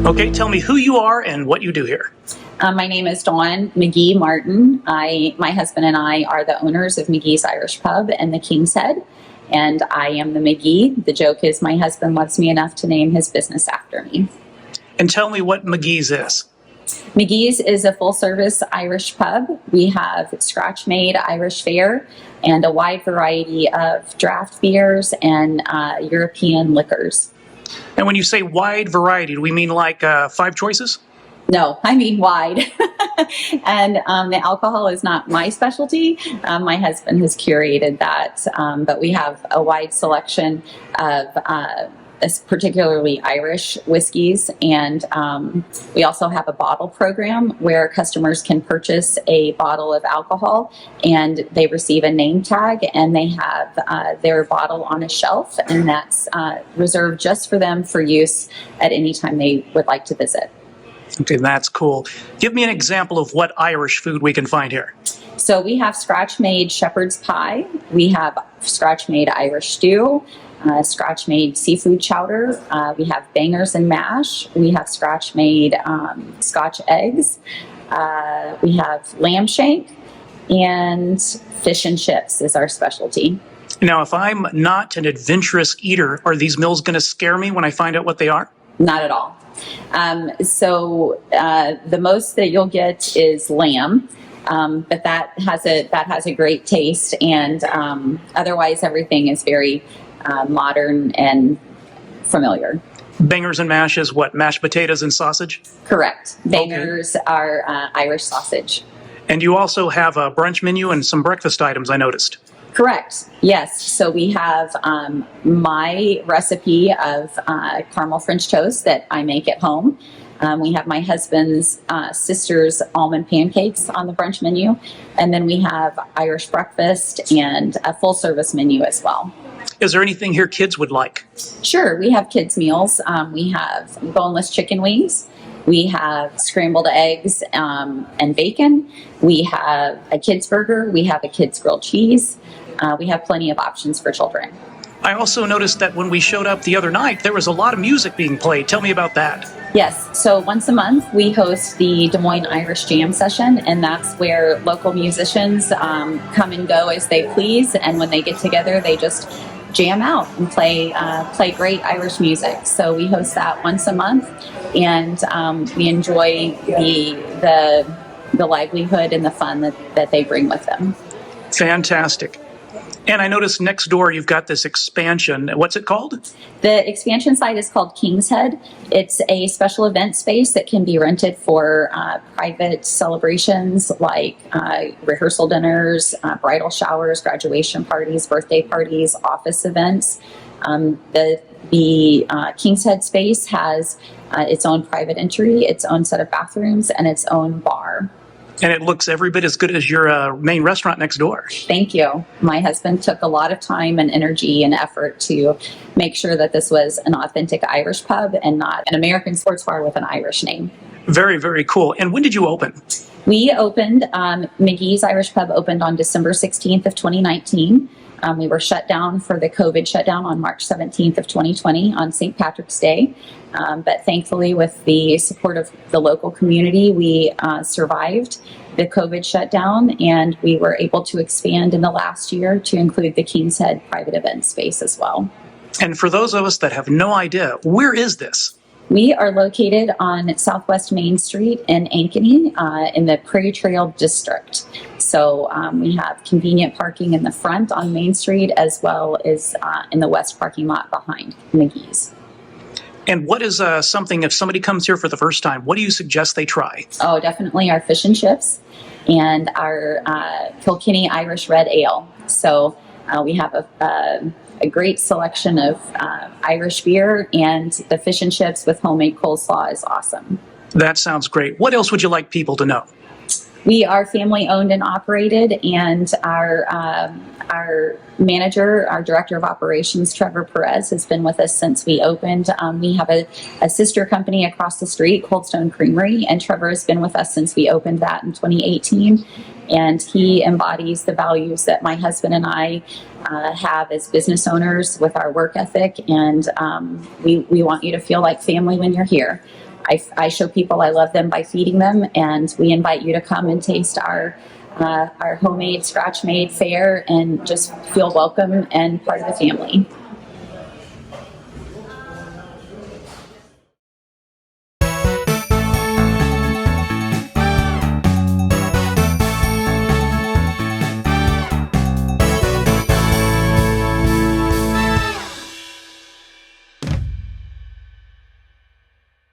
Okay, tell me who you are and what you do here. My name is Dawn Magee Martin. My husband and I are the owners of Magee's Irish Pub and the King's Head, and I am the Magee. The joke is my husband loves me enough to name his business after me. And tell me what Magee's is. Magee's is a full-service Irish pub. We have scratch-made Irish fare and a wide variety of draft beers and European liquors. And when you say wide variety, do we mean like 5 choices? No, I mean wide. And the alcohol is not my specialty. My husband has curated that, but we have a wide selection of particularly Irish whiskeys, and we also have a bottle program where customers can purchase a bottle of alcohol and they receive a name tag and they have their bottle on a shelf, and that's reserved just for them for use at any time they would like to visit. Okay, that's cool. Give me an example of what Irish food we can find here. So we have scratch-made shepherd's pie, we have scratch-made Irish stew, scratch-made seafood chowder, we have bangers and mash, we have scratch-made Scotch eggs, we have lamb shank, and fish and chips is our specialty. Now, if I'm not an adventurous eater, are these meals going to scare me when I find out what they are? Not at all. So the most that you'll get is lamb, but that has a great taste, and otherwise everything is very modern and familiar. Bangers and mash is what? Mashed potatoes and sausage? Correct. Bangers are Irish sausage. And you also have a brunch menu and some breakfast items, I noticed. Correct. Yes. So we have my recipe of caramel French toast that I make at home. We have my husband's sister's almond pancakes on the brunch menu. And then we have Irish breakfast and a full service menu as well. Is there anything here kids would like? Sure. We have kids' meals. We have boneless chicken wings. We have scrambled eggs and bacon. We have a kids' burger. We have a kids' grilled cheese. We have plenty of options for children. I also noticed that when we showed up the other night, there was a lot of music being played. Tell me about that. Yes. So once a month, we host the Des Moines Irish Jam Session, and that's where local musicians come and go as they please. And when they get together, they just jam out and play great Irish music. So we host that once a month, and we enjoy the livelihood and the fun that they bring with them. Fantastic. And I noticed next door you've got this expansion. What's it called? The expansion site is called King's Head. It's a special event space that can be rented for private celebrations like rehearsal dinners, bridal showers, graduation parties, birthday parties, office events. The King's Head space has its own private entry, its own set of bathrooms, and its own bar. And it looks every bit as good as your main restaurant next door. Thank you. My husband took a lot of time and energy and effort to make sure that this was an authentic Irish pub and not an American sports bar with an Irish name. Very, very cool. And when did you open? We opened, Magee's Irish Pub opened on December 16th of 2019. We were shut down for the COVID shutdown on March 17th of 2020 on St. Patrick's Day. But thankfully, with the support of the local community, we survived the COVID shutdown, and we were able to expand in the last year to include the King's Head private event space as well. And for those of us that have no idea, where is this? We are located on Southwest Main Street in Ankeny in the Prairie Trail District. So we have convenient parking in the front on Main Street as well as in the west parking lot behind Magee's. And what is something, if somebody comes here for the first time, what do you suggest they try? Oh, definitely our fish and chips and our Kilkenny Irish Red Ale. So we have a great selection of Irish beer, and the fish and chips with homemade coleslaw is awesome. That sounds great. What else would you like people to know? We are family owned and operated, and our manager, our director of operations, Trevor Perez, has been with us since we opened. We have a sister company across the street, Cold Stone Creamery, and Trevor has been with us since we opened that in 2018. And he embodies the values that my husband and I have as business owners with our work ethic, and we want you to feel like family when you're here. I show people I love them by feeding them, and we invite you to come and taste our homemade scratch made fare and just feel welcome and part of the family.